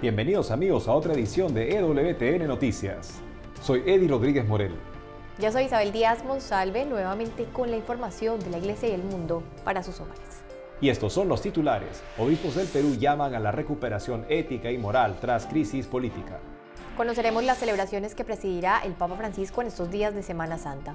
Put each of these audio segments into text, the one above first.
Bienvenidos amigos a otra edición de EWTN Noticias. Soy Eddie Rodríguez Morel. Yo soy Isabel Díaz Monsalve, nuevamente con la información de la Iglesia y el mundo para sus hogares. Y estos son los titulares. Obispos del Perú llaman a la recuperación ética y moral tras crisis política. Conoceremos las celebraciones que presidirá el Papa Francisco en estos días de Semana Santa.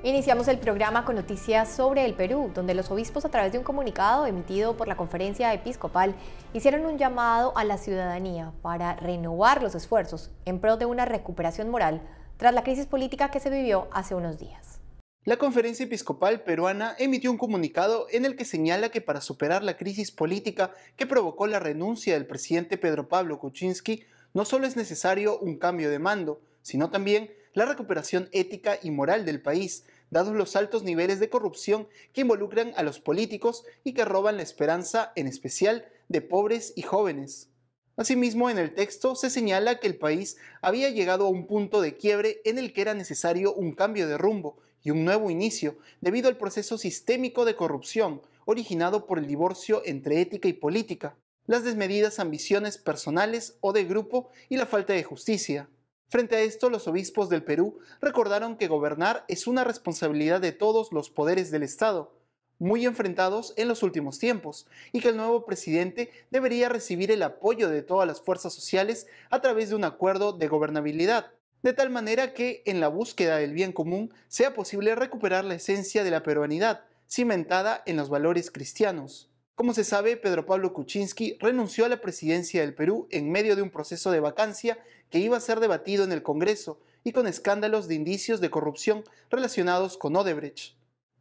Iniciamos el programa con noticias sobre el Perú, donde los obispos, a través de un comunicado emitido por la Conferencia Episcopal, hicieron un llamado a la ciudadanía para renovar los esfuerzos en pro de una recuperación moral tras la crisis política que se vivió hace unos días. La Conferencia Episcopal Peruana emitió un comunicado en el que señala que para superar la crisis política que provocó la renuncia del presidente Pedro Pablo Kuczynski, no solo es necesario un cambio de mando, sino también la recuperación ética y moral del país, dados los altos niveles de corrupción que involucran a los políticos y que roban la esperanza, en especial, de pobres y jóvenes. Asimismo, en el texto se señala que el país había llegado a un punto de quiebre en el que era necesario un cambio de rumbo y un nuevo inicio debido al proceso sistémico de corrupción originado por el divorcio entre ética y política, las desmedidas ambiciones personales o de grupo y la falta de justicia. Frente a esto, los obispos del Perú recordaron que gobernar es una responsabilidad de todos los poderes del Estado, muy enfrentados en los últimos tiempos, y que el nuevo presidente debería recibir el apoyo de todas las fuerzas sociales a través de un acuerdo de gobernabilidad, de tal manera que, en la búsqueda del bien común, sea posible recuperar la esencia de la peruanidad, cimentada en los valores cristianos. Como se sabe, Pedro Pablo Kuczynski renunció a la presidencia del Perú en medio de un proceso de vacancia que iba a ser debatido en el Congreso y con escándalos de indicios de corrupción relacionados con Odebrecht.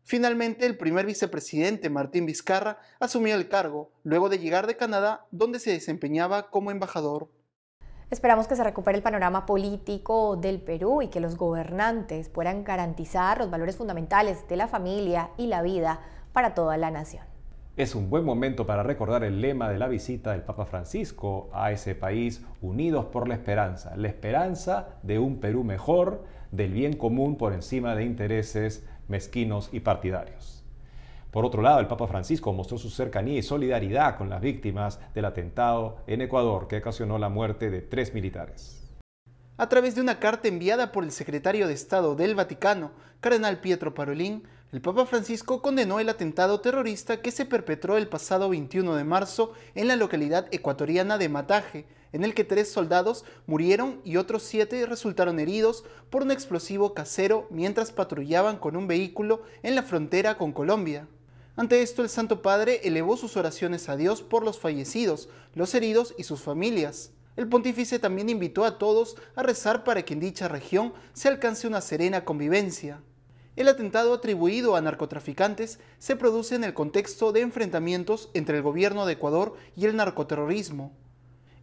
Finalmente, el primer vicepresidente Martín Vizcarra asumió el cargo, luego de llegar de Canadá, donde se desempeñaba como embajador. Esperamos que se recupere el panorama político del Perú y que los gobernantes puedan garantizar los valores fundamentales de la familia y la vida para toda la nación. Es un buen momento para recordar el lema de la visita del Papa Francisco a ese país: unidos por la esperanza de un Perú mejor, del bien común por encima de intereses mezquinos y partidarios. Por otro lado, el Papa Francisco mostró su cercanía y solidaridad con las víctimas del atentado en Ecuador que ocasionó la muerte de 3 militares. A través de una carta enviada por el secretario de Estado del Vaticano, Cardenal Pietro Parolin, el Papa Francisco condenó el atentado terrorista que se perpetró el pasado 21 de marzo en la localidad ecuatoriana de Mataje, en el que 3 soldados murieron y otros 7 resultaron heridos por un explosivo casero mientras patrullaban con un vehículo en la frontera con Colombia. Ante esto, el Santo Padre elevó sus oraciones a Dios por los fallecidos, los heridos y sus familias. El pontífice también invitó a todos a rezar para que en dicha región se alcance una serena convivencia. El atentado atribuido a narcotraficantes se produce en el contexto de enfrentamientos entre el gobierno de Ecuador y el narcoterrorismo.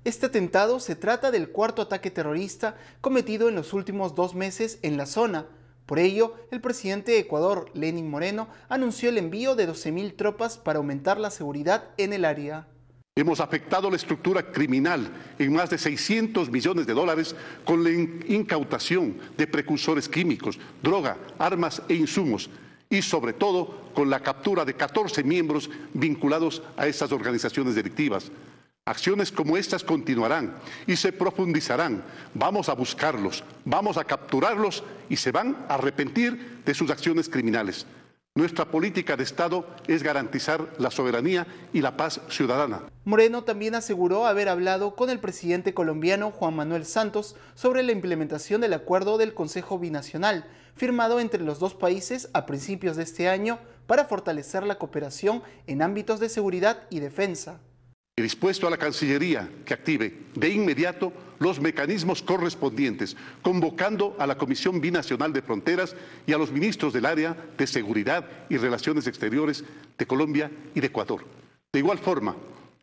Este atentado se trata del 4º ataque terrorista cometido en los últimos 2 meses en la zona. Por ello, el presidente de Ecuador, Lenín Moreno, anunció el envío de 12.000 tropas para aumentar la seguridad en el área. Hemos afectado la estructura criminal en más de $600 millones con la incautación de precursores químicos, droga, armas e insumos y sobre todo con la captura de 14 miembros vinculados a estas organizaciones delictivas. Acciones como estas continuarán y se profundizarán. Vamos a buscarlos, vamos a capturarlos y se van a arrepentir de sus acciones criminales. Nuestra política de Estado es garantizar la soberanía y la paz ciudadana. Moreno también aseguró haber hablado con el presidente colombiano Juan Manuel Santos sobre la implementación del acuerdo del Consejo Binacional, firmado entre los 2 países a principios de este año para fortalecer la cooperación en ámbitos de seguridad y defensa. He dispuesto a la Cancillería que active de inmediato los mecanismos correspondientes, convocando a la Comisión Binacional de Fronteras y a los ministros del área de Seguridad y Relaciones Exteriores de Colombia y de Ecuador. De igual forma,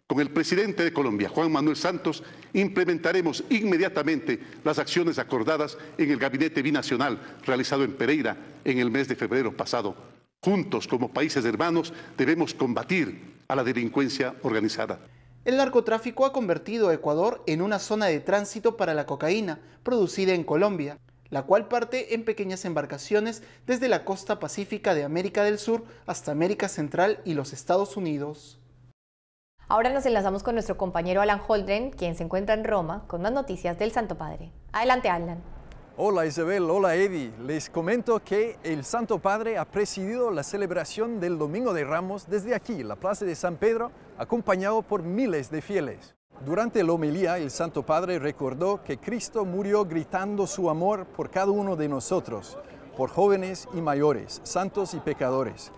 con el presidente de Colombia, Juan Manuel Santos, implementaremos inmediatamente las acciones acordadas en el Gabinete Binacional realizado en Pereira en el mes de febrero pasado. Juntos, como países hermanos, debemos combatir a la delincuencia organizada. El narcotráfico ha convertido a Ecuador en una zona de tránsito para la cocaína producida en Colombia, la cual parte en pequeñas embarcaciones desde la costa pacífica de América del Sur hasta América Central y los Estados Unidos. Ahora nos enlazamos con nuestro compañero Alan Holdren, quien se encuentra en Roma con más noticias del Santo Padre. Adelante, Alan. Hola Isabel, hola Eddie. Les comento que el Santo Padre ha presidido la celebración del Domingo de Ramos desde aquí, la Plaza de San Pedro, acompañado por miles de fieles. Durante la homilía, el Santo Padre recordó que Cristo murió gritando su amor por cada uno de nosotros, por jóvenes y mayores, santos y pecadores.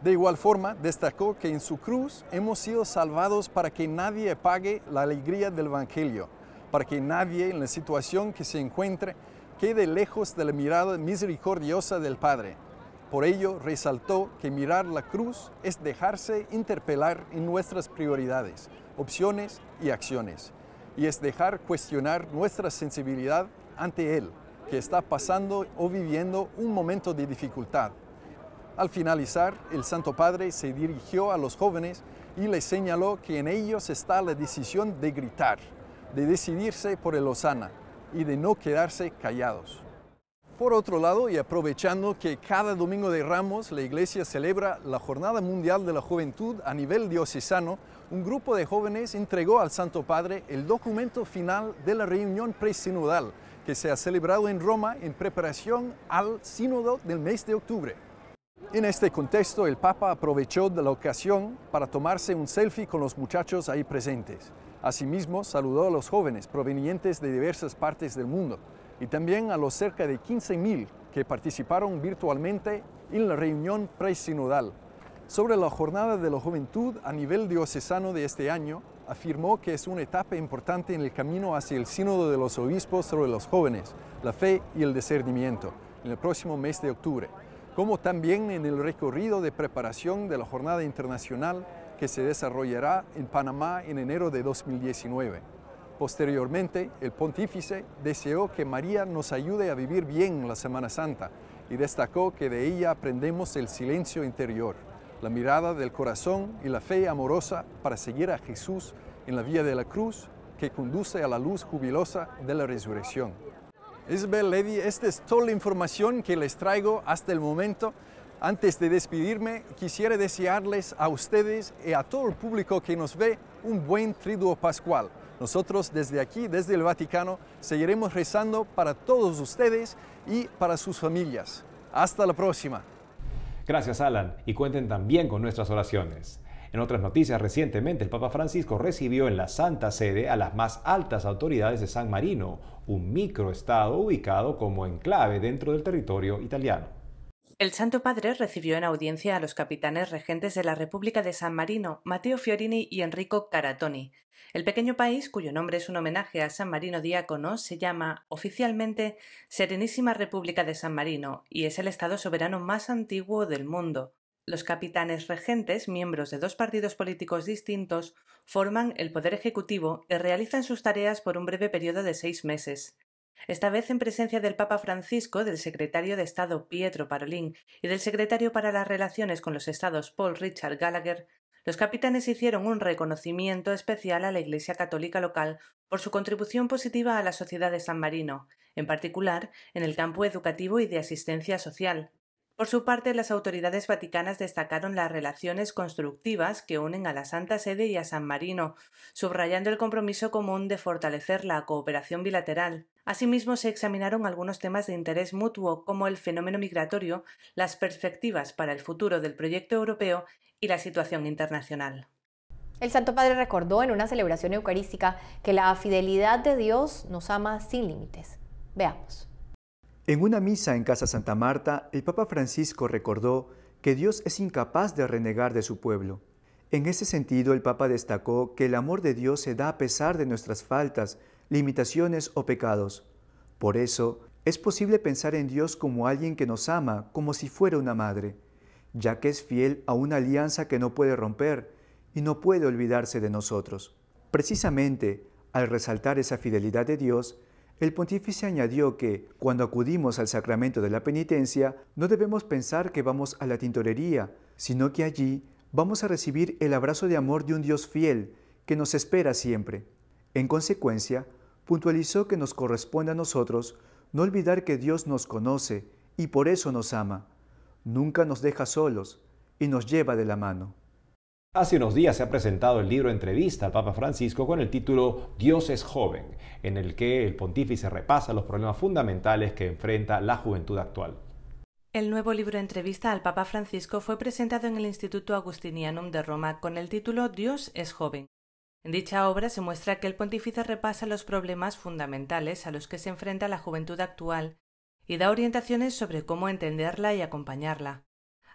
De igual forma, destacó que en su cruz hemos sido salvados para que nadie apague la alegría del Evangelio, para que nadie en la situación que se encuentre quede lejos de la mirada misericordiosa del Padre. Por ello, resaltó que mirar la cruz es dejarse interpelar en nuestras prioridades, opciones y acciones, y es dejar cuestionar nuestra sensibilidad ante Él, que está pasando o viviendo un momento de dificultad. Al finalizar, el Santo Padre se dirigió a los jóvenes y les señaló que en ellos está la decisión de gritar, de decidirse por el Hosana y de no quedarse callados. Por otro lado, y aprovechando que cada Domingo de Ramos la Iglesia celebra la Jornada Mundial de la Juventud a nivel diocesano, un grupo de jóvenes entregó al Santo Padre el documento final de la reunión presinodal que se ha celebrado en Roma en preparación al sínodo del mes de octubre. En este contexto, el Papa aprovechó de la ocasión para tomarse un selfie con los muchachos ahí presentes. Asimismo, saludó a los jóvenes provenientes de diversas partes del mundo y también a los cerca de 15.000 que participaron virtualmente en la reunión presinodal. Sobre la Jornada de la Juventud a nivel diocesano de este año, afirmó que es una etapa importante en el camino hacia el Sínodo de los Obispos sobre los jóvenes, la fe y el discernimiento, en el próximo mes de octubre, como también en el recorrido de preparación de la Jornada Internacional que se desarrollará en Panamá en enero de 2019. Posteriormente, el pontífice deseó que María nos ayude a vivir bien la Semana Santa y destacó que de ella aprendemos el silencio interior, la mirada del corazón y la fe amorosa para seguir a Jesús en la vía de la cruz que conduce a la luz jubilosa de la resurrección. Isabel, Lady, esta es toda la información que les traigo hasta el momento. Antes de despedirme, quisiera desearles a ustedes y a todo el público que nos ve un buen Triduo Pascual. Nosotros desde aquí, desde el Vaticano, seguiremos rezando para todos ustedes y para sus familias. Hasta la próxima. Gracias, Alan, y cuenten también con nuestras oraciones. En otras noticias, recientemente el Papa Francisco recibió en la Santa Sede a las más altas autoridades de San Marino, un microestado ubicado como enclave dentro del territorio italiano. El Santo Padre recibió en audiencia a los capitanes regentes de la República de San Marino, Matteo Fiorini y Enrico Caratoni. El pequeño país, cuyo nombre es un homenaje a San Marino Diácono, se llama oficialmente Serenísima República de San Marino y es el estado soberano más antiguo del mundo. Los capitanes regentes, miembros de dos partidos políticos distintos, forman el Poder Ejecutivo y realizan sus tareas por un breve periodo de 6 meses. Esta vez en presencia del Papa Francisco, del secretario de Estado Pietro Parolin y del secretario para las Relaciones con los Estados Paul Richard Gallagher, los capitanes hicieron un reconocimiento especial a la Iglesia Católica local por su contribución positiva a la sociedad de San Marino, en particular en el campo educativo y de asistencia social. Por su parte, las autoridades vaticanas destacaron las relaciones constructivas que unen a la Santa Sede y a San Marino, subrayando el compromiso común de fortalecer la cooperación bilateral. Asimismo, se examinaron algunos temas de interés mutuo como el fenómeno migratorio, las perspectivas para el futuro del proyecto europeo y la situación internacional. El Santo Padre recordó en una celebración eucarística que la fidelidad de Dios nos ama sin límites. Veamos. En una misa en Casa Santa Marta, el Papa Francisco recordó que Dios es incapaz de renegar de su pueblo. En ese sentido, el Papa destacó que el amor de Dios se da a pesar de nuestras faltas, limitaciones o pecados. Por eso, es posible pensar en Dios como alguien que nos ama, como si fuera una madre, ya que es fiel a una alianza que no puede romper y no puede olvidarse de nosotros. Precisamente, al resaltar esa fidelidad de Dios, el pontífice añadió que, cuando acudimos al sacramento de la penitencia, no debemos pensar que vamos a la tintorería, sino que allí vamos a recibir el abrazo de amor de un Dios fiel, que nos espera siempre. En consecuencia, puntualizó que nos corresponde a nosotros no olvidar que Dios nos conoce y por eso nos ama. Nunca nos deja solos y nos lleva de la mano. Hace unos días se ha presentado el libro Entrevista al Papa Francisco con el título Dios es joven, en el que el pontífice repasa los problemas fundamentales que enfrenta la juventud actual. El nuevo libro Entrevista al Papa Francisco fue presentado en el Instituto Augustinianum de Roma con el título Dios es joven. En dicha obra se muestra que el pontífice repasa los problemas fundamentales a los que se enfrenta la juventud actual y da orientaciones sobre cómo entenderla y acompañarla.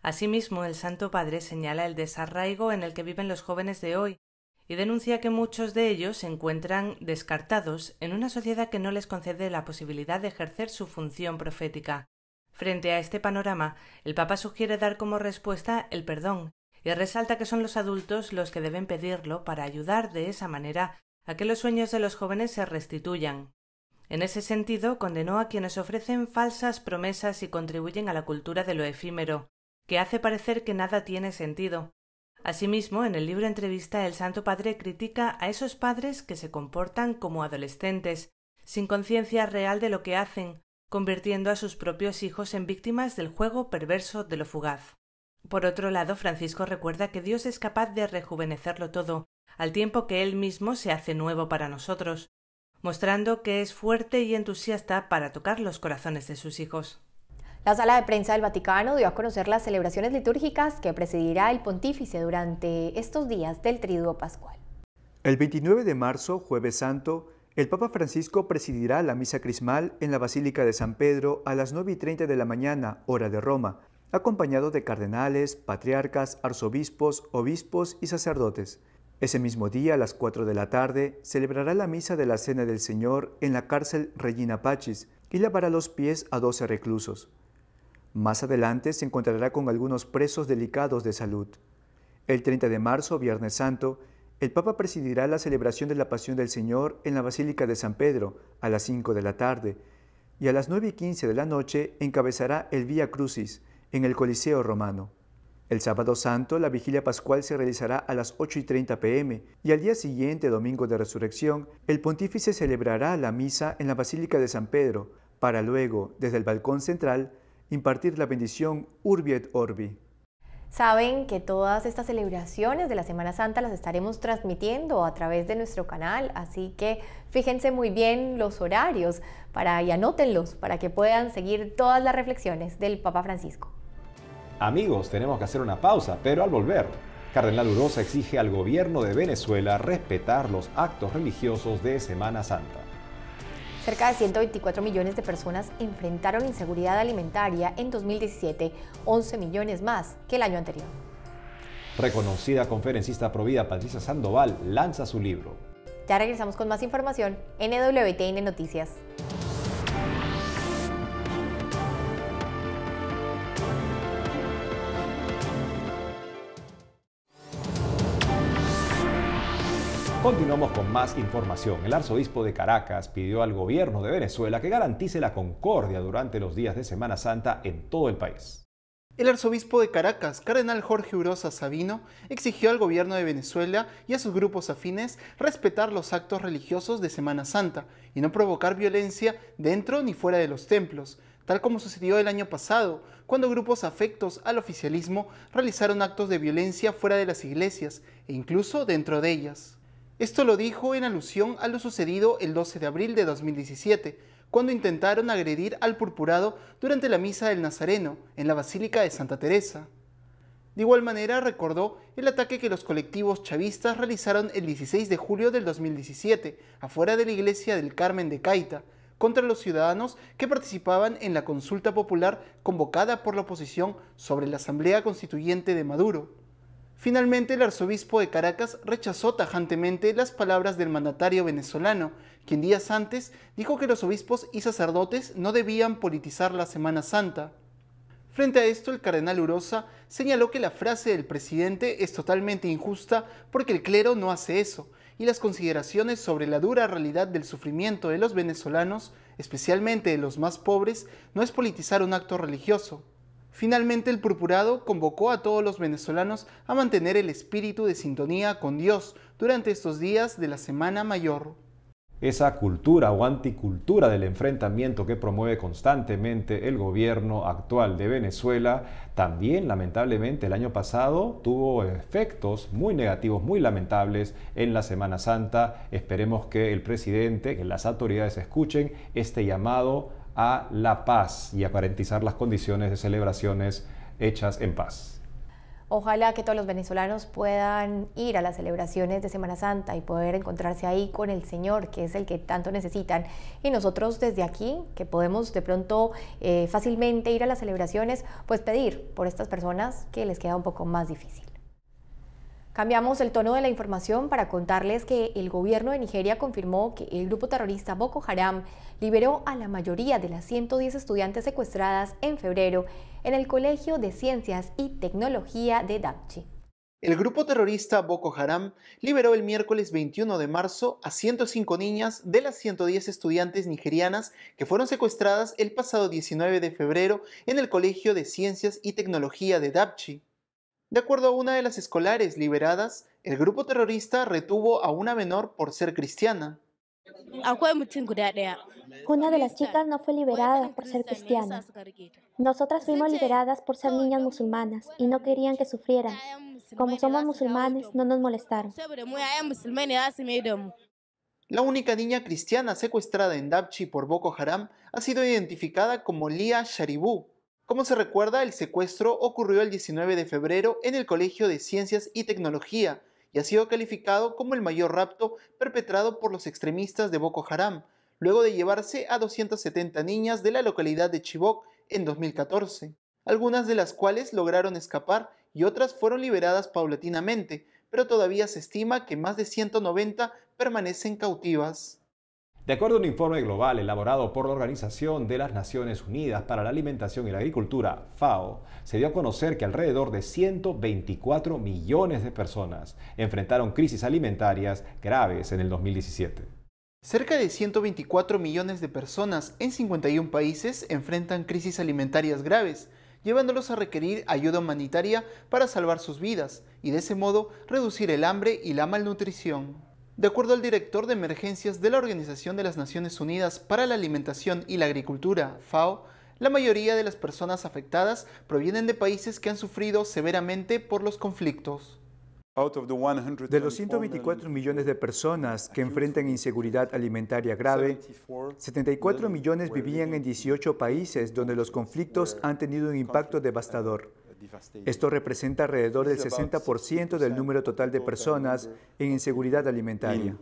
Asimismo, el Santo Padre señala el desarraigo en el que viven los jóvenes de hoy y denuncia que muchos de ellos se encuentran descartados en una sociedad que no les concede la posibilidad de ejercer su función profética. Frente a este panorama, el Papa sugiere dar como respuesta el perdón y resalta que son los adultos los que deben pedirlo para ayudar de esa manera a que los sueños de los jóvenes se restituyan. En ese sentido, condenó a quienes ofrecen falsas promesas y contribuyen a la cultura de lo efímero, que hace parecer que nada tiene sentido. Asimismo, en el libro Entrevista, el Santo Padre critica a esos padres que se comportan como adolescentes, sin conciencia real de lo que hacen, convirtiendo a sus propios hijos en víctimas del juego perverso de lo fugaz. Por otro lado, Francisco recuerda que Dios es capaz de rejuvenecerlo todo, al tiempo que Él mismo se hace nuevo para nosotros, mostrando que es fuerte y entusiasta para tocar los corazones de sus hijos. La Sala de Prensa del Vaticano dio a conocer las celebraciones litúrgicas que presidirá el pontífice durante estos días del Triduo Pascual. El 29 de marzo, Jueves Santo, el Papa Francisco presidirá la misa crismal en la Basílica de San Pedro a las 9:30 de la mañana, hora de Roma, acompañado de cardenales, patriarcas, arzobispos, obispos y sacerdotes. Ese mismo día, a las 4 de la tarde, celebrará la misa de la Cena del Señor en la cárcel Regina Pacis y lavará los pies a 12 reclusos. Más adelante se encontrará con algunos presos delicados de salud. El 30 de marzo, Viernes Santo, el Papa presidirá la celebración de la Pasión del Señor en la Basílica de San Pedro a las 5 de la tarde y a las 9:15 de la noche encabezará el Vía Crucis en el Coliseo Romano. El Sábado Santo, la Vigilia Pascual se realizará a las 8:30 p.m. y al día siguiente, Domingo de Resurrección, el pontífice celebrará la misa en la Basílica de San Pedro para luego, desde el balcón central, impartir la bendición Urbi et Orbi. Saben que todas estas celebraciones de la Semana Santa las estaremos transmitiendo a través de nuestro canal, así que fíjense muy bien los horarios y anótenlos para que puedan seguir todas las reflexiones del Papa Francisco. Amigos, tenemos que hacer una pausa, pero al volver, Cardenal Urosa exige al gobierno de Venezuela respetar los actos religiosos de Semana Santa. Cerca de 124 millones de personas enfrentaron inseguridad alimentaria en 2017, 11 millones más que el año anterior. Reconocida conferencista provida Patricia Sandoval lanza su libro. Ya regresamos con más información en EWTN Noticias. Continuamos con más información. El arzobispo de Caracas pidió al gobierno de Venezuela que garantice la concordia durante los días de Semana Santa en todo el país. El arzobispo de Caracas, cardenal Jorge Urosa Sabino, exigió al gobierno de Venezuela y a sus grupos afines respetar los actos religiosos de Semana Santa y no provocar violencia dentro ni fuera de los templos, tal como sucedió el año pasado, cuando grupos afectos al oficialismo realizaron actos de violencia fuera de las iglesias e incluso dentro de ellas. Esto lo dijo en alusión a lo sucedido el 12 de abril de 2017, cuando intentaron agredir al purpurado durante la misa del Nazareno en la Basílica de Santa Teresa. De igual manera recordó el ataque que los colectivos chavistas realizaron el 16 de julio del 2017, afuera de la iglesia del Carmen de Caita, contra los ciudadanos que participaban en la consulta popular convocada por la oposición sobre la Asamblea Constituyente de Maduro. Finalmente, el arzobispo de Caracas rechazó tajantemente las palabras del mandatario venezolano, quien días antes dijo que los obispos y sacerdotes no debían politizar la Semana Santa. Frente a esto, el cardenal Urosa señaló que la frase del presidente es totalmente injusta porque el clero no hace eso, y las consideraciones sobre la dura realidad del sufrimiento de los venezolanos, especialmente de los más pobres, no es politizar un acto religioso. Finalmente, el purpurado convocó a todos los venezolanos a mantener el espíritu de sintonía con Dios durante estos días de la Semana Mayor. Esa cultura o anticultura del enfrentamiento que promueve constantemente el gobierno actual de Venezuela, también lamentablemente el año pasado tuvo efectos muy negativos, muy lamentables en la Semana Santa. Esperemos que el presidente, que las autoridades escuchen este llamado a la paz y a garantizar las condiciones de celebraciones hechas en paz. Ojalá que todos los venezolanos puedan ir a las celebraciones de Semana Santa y poder encontrarse ahí con el Señor, que es el que tanto necesitan. Y nosotros desde aquí, que podemos de pronto fácilmente ir a las celebraciones, pues pedir por estas personas que les queda un poco más difícil. Cambiamos el tono de la información para contarles que el gobierno de Nigeria confirmó que el grupo terrorista Boko Haram liberó a la mayoría de las 110 estudiantes secuestradas en febrero en el Colegio de Ciencias y Tecnología de Dapchi. El grupo terrorista Boko Haram liberó el miércoles 21 de marzo a 105 niñas de las 110 estudiantes nigerianas que fueron secuestradas el pasado 19 de febrero en el Colegio de Ciencias y Tecnología de Dapchi. De acuerdo a una de las escolares liberadas, el grupo terrorista retuvo a una menor por ser cristiana. Una de las chicas no fue liberada por ser cristiana. Nosotras fuimos liberadas por ser niñas musulmanas y no querían que sufrieran. Como somos musulmanes, no nos molestaron. La única niña cristiana secuestrada en Dapchi por Boko Haram ha sido identificada como Lia Sharibu. Como se recuerda, el secuestro ocurrió el 19 de febrero en el Colegio de Ciencias y Tecnología y ha sido calificado como el mayor rapto perpetrado por los extremistas de Boko Haram, luego de llevarse a 270 niñas de la localidad de Chibok en 2014, algunas de las cuales lograron escapar y otras fueron liberadas paulatinamente, pero todavía se estima que más de 190 permanecen cautivas. De acuerdo a un informe global elaborado por la Organización de las Naciones Unidas para la Alimentación y la Agricultura, FAO, se dio a conocer que alrededor de 124 millones de personas enfrentaron crisis alimentarias graves en el 2017. Cerca de 124 millones de personas en 51 países enfrentan crisis alimentarias graves, llevándolos a requerir ayuda humanitaria para salvar sus vidas y de ese modo reducir el hambre y la malnutrición. De acuerdo al director de emergencias de la Organización de las Naciones Unidas para la Alimentación y la Agricultura, FAO, la mayoría de las personas afectadas provienen de países que han sufrido severamente por los conflictos. De los 124 millones de personas que enfrentan inseguridad alimentaria grave, 74 millones vivían en 18 países donde los conflictos han tenido un impacto devastador. Esto representa alrededor del 60% del número total de personas en inseguridad alimentaria.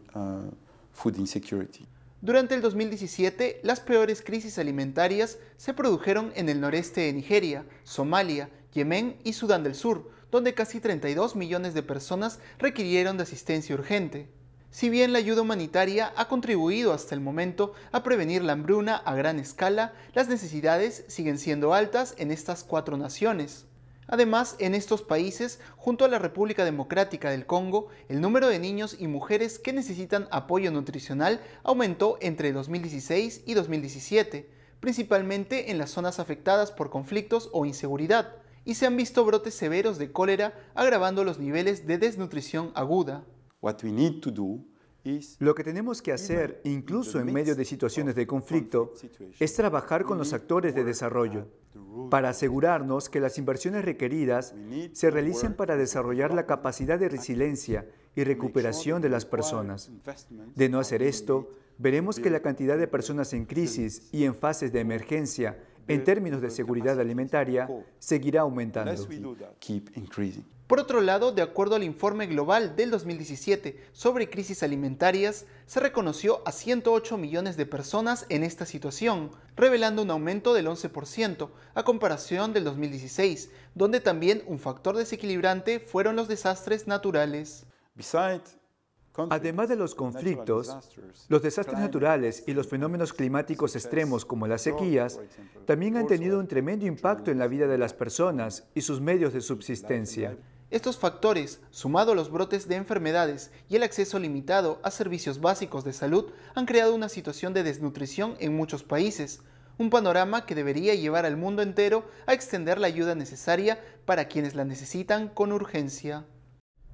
Durante el 2017, las peores crisis alimentarias se produjeron en el noreste de Nigeria, Somalia, Yemen y Sudán del Sur, donde casi 32 millones de personas requirieron de asistencia urgente. Si bien la ayuda humanitaria ha contribuido hasta el momento a prevenir la hambruna a gran escala, las necesidades siguen siendo altas en estas 4 naciones. Además, en estos países, junto a la República Democrática del Congo, el número de niños y mujeres que necesitan apoyo nutricional aumentó entre 2016 y 2017, principalmente en las zonas afectadas por conflictos o inseguridad, y se han visto brotes severos de cólera agravando los niveles de desnutrición aguda. Lo que tenemos que hacer, incluso en medio de situaciones de conflicto, es trabajar con los actores de desarrollo, para asegurarnos que las inversiones requeridas se realicen para desarrollar la capacidad de resiliencia y recuperación de las personas. De no hacer esto, veremos que la cantidad de personas en crisis y en fases de emergencia en términos de seguridad alimentaria seguirá aumentando. Por otro lado, de acuerdo al informe global del 2017 sobre crisis alimentarias, se reconoció a 108 millones de personas en esta situación, revelando un aumento del 11% a comparación del 2016, donde también un factor desequilibrante fueron los desastres naturales. Además de los conflictos, los desastres naturales y los fenómenos climáticos extremos como las sequías también han tenido un tremendo impacto en la vida de las personas y sus medios de subsistencia. Estos factores, sumado a los brotes de enfermedades y el acceso limitado a servicios básicos de salud, han creado una situación de desnutrición en muchos países, un panorama que debería llevar al mundo entero a extender la ayuda necesaria para quienes la necesitan con urgencia.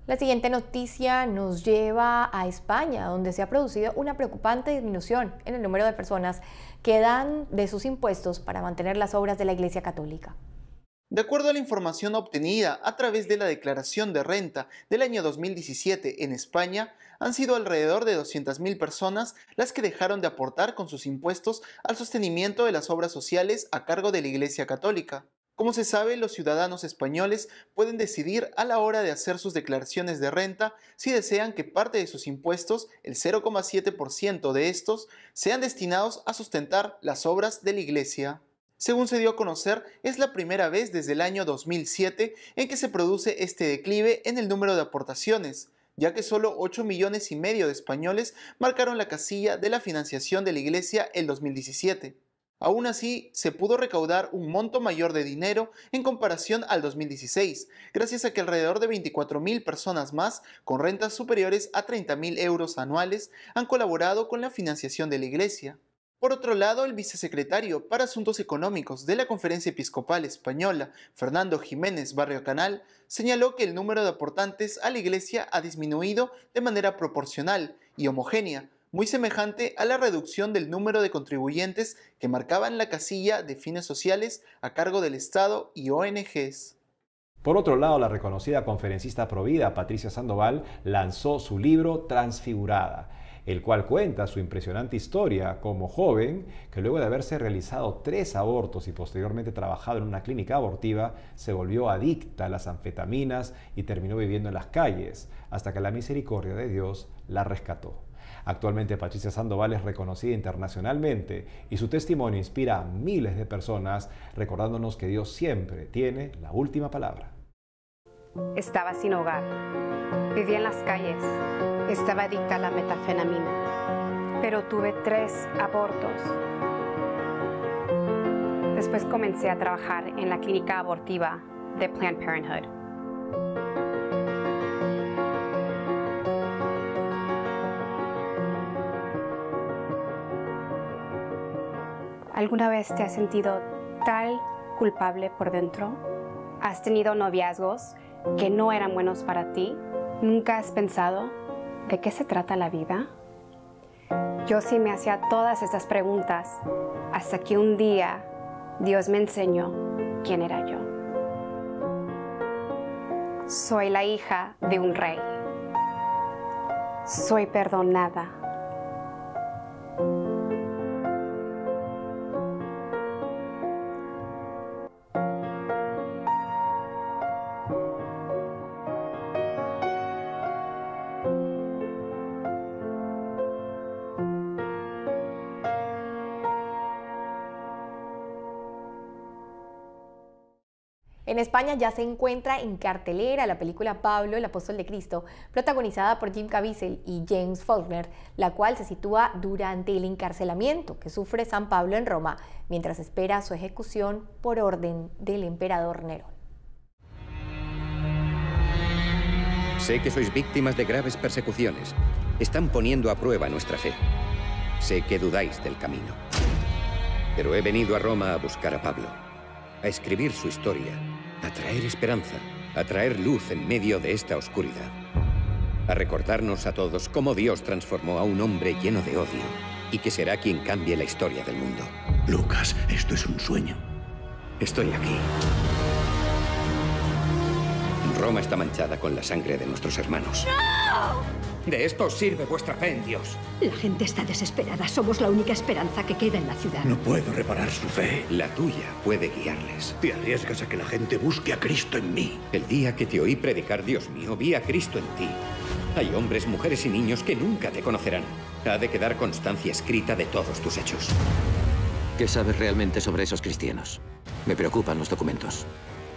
La siguiente noticia nos lleva a España, donde se ha producido una preocupante disminución en el número de personas que dan de sus impuestos para mantener las obras de la Iglesia Católica. De acuerdo a la información obtenida a través de la declaración de renta del año 2017 en España, han sido alrededor de 200.000 personas las que dejaron de aportar con sus impuestos al sostenimiento de las obras sociales a cargo de la Iglesia Católica. Como se sabe, los ciudadanos españoles pueden decidir a la hora de hacer sus declaraciones de renta si desean que parte de sus impuestos, el 0,7% de estos, sean destinados a sustentar las obras de la Iglesia. Según se dio a conocer, es la primera vez desde el año 2007 en que se produce este declive en el número de aportaciones, ya que solo 8,5 millones de españoles marcaron la casilla de la financiación de la Iglesia el 2017. Aún así, se pudo recaudar un monto mayor de dinero en comparación al 2016, gracias a que alrededor de 24.000 personas más, con rentas superiores a 30.000 euros anuales, han colaborado con la financiación de la Iglesia. Por otro lado, el vicesecretario para Asuntos Económicos de la Conferencia Episcopal Española, Fernando Jiménez Barrio Canal, señaló que el número de aportantes a la Iglesia ha disminuido de manera proporcional y homogénea, muy semejante a la reducción del número de contribuyentes que marcaban la casilla de fines sociales a cargo del Estado y ONGs. Por otro lado, la reconocida conferencista provida Patricia Sandoval lanzó su libro Transfigurada, el cual cuenta su impresionante historia como joven que luego de haberse realizado 3 abortos y posteriormente trabajado en una clínica abortiva, se volvió adicta a las anfetaminas y terminó viviendo en las calles, hasta que la misericordia de Dios la rescató. Actualmente Patricia Sandoval es reconocida internacionalmente y su testimonio inspira a miles de personas, recordándonos que Dios siempre tiene la última palabra. Estaba sin hogar, vivía en las calles, estaba adicta a la metanfetamina, pero tuve 3 abortos. Después comencé a trabajar en la clínica abortiva de Planned Parenthood. ¿Alguna vez te has sentido tan culpable por dentro? ¿Has tenido noviazgos que no eran buenos para ti? ¿Nunca has pensado de qué se trata la vida? Yo sí me hacía todas estas preguntas hasta que un día Dios me enseñó quién era yo. Soy la hija de un rey. Soy perdonada. En España ya se encuentra en cartelera la película Pablo, el apóstol de Cristo, protagonizada por Jim Caviezel y James Faulkner, la cual se sitúa durante el encarcelamiento que sufre San Pablo en Roma, mientras espera su ejecución por orden del emperador Nerón. Sé que sois víctimas de graves persecuciones. Están poniendo a prueba nuestra fe. Sé que dudáis del camino. Pero he venido a Roma a buscar a Pablo, a escribir su historia, a traer esperanza, a traer luz en medio de esta oscuridad, a recordarnos a todos cómo Dios transformó a un hombre lleno de odio y que será quien cambie la historia del mundo. Lucas, esto es un sueño. Estoy aquí. Roma está manchada con la sangre de nuestros hermanos. ¡No! De esto os sirve vuestra fe en Dios. La gente está desesperada. Somos la única esperanza que queda en la ciudad. No puedo reparar su fe. La tuya puede guiarles. Te arriesgas a que la gente busque a Cristo en mí. El día que te oí predicar, Dios mío, vi a Cristo en ti. Hay hombres, mujeres y niños que nunca te conocerán. Ha de quedar constancia escrita de todos tus hechos. ¿Qué sabes realmente sobre esos cristianos? Me preocupan los documentos.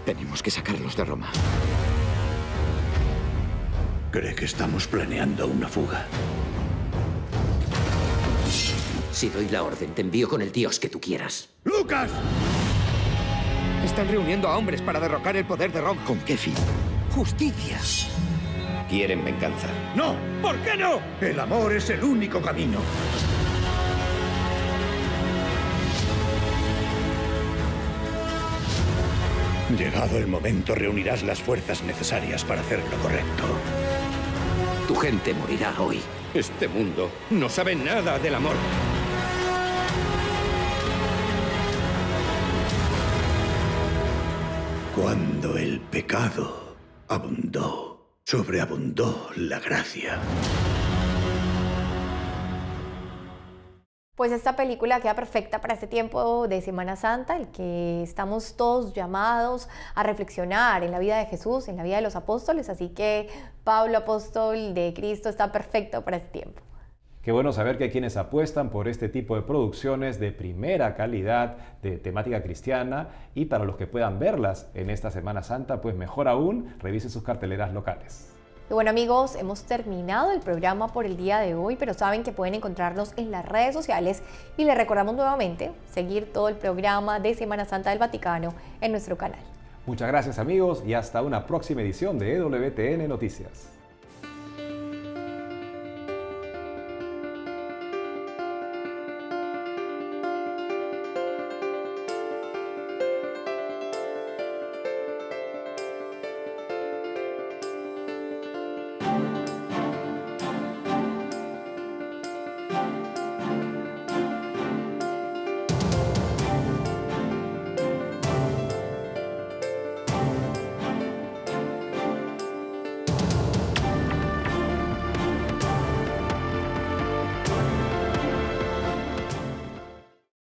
Tenemos que sacarlos de Roma. ¿Cree que estamos planeando una fuga? Si doy la orden, te envío con el Dios que tú quieras. ¡Lucas! Están reuniendo a hombres para derrocar el poder de Roma. ¿Con qué fin? Justicia. Quieren venganza. ¡No! ¿Por qué no? El amor es el único camino. Llegado el momento, reunirás las fuerzas necesarias para hacer lo correcto. Tu gente morirá hoy. Este mundo no sabe nada del amor. Cuando el pecado abundó, sobreabundó la gracia. Pues esta película queda perfecta para este tiempo de Semana Santa, el que estamos todos llamados a reflexionar en la vida de Jesús, en la vida de los apóstoles, así que Pablo, apóstol de Cristo, está perfecto para este tiempo. Qué bueno saber que hay quienes apuestan por este tipo de producciones de primera calidad, de temática cristiana, y para los que puedan verlas en esta Semana Santa, pues mejor aún, revisen sus carteleras locales. Y bueno amigos, hemos terminado el programa por el día de hoy, pero saben que pueden encontrarnos en las redes sociales y les recordamos nuevamente seguir todo el programa de Semana Santa del Vaticano en nuestro canal. Muchas gracias amigos y hasta una próxima edición de EWTN Noticias.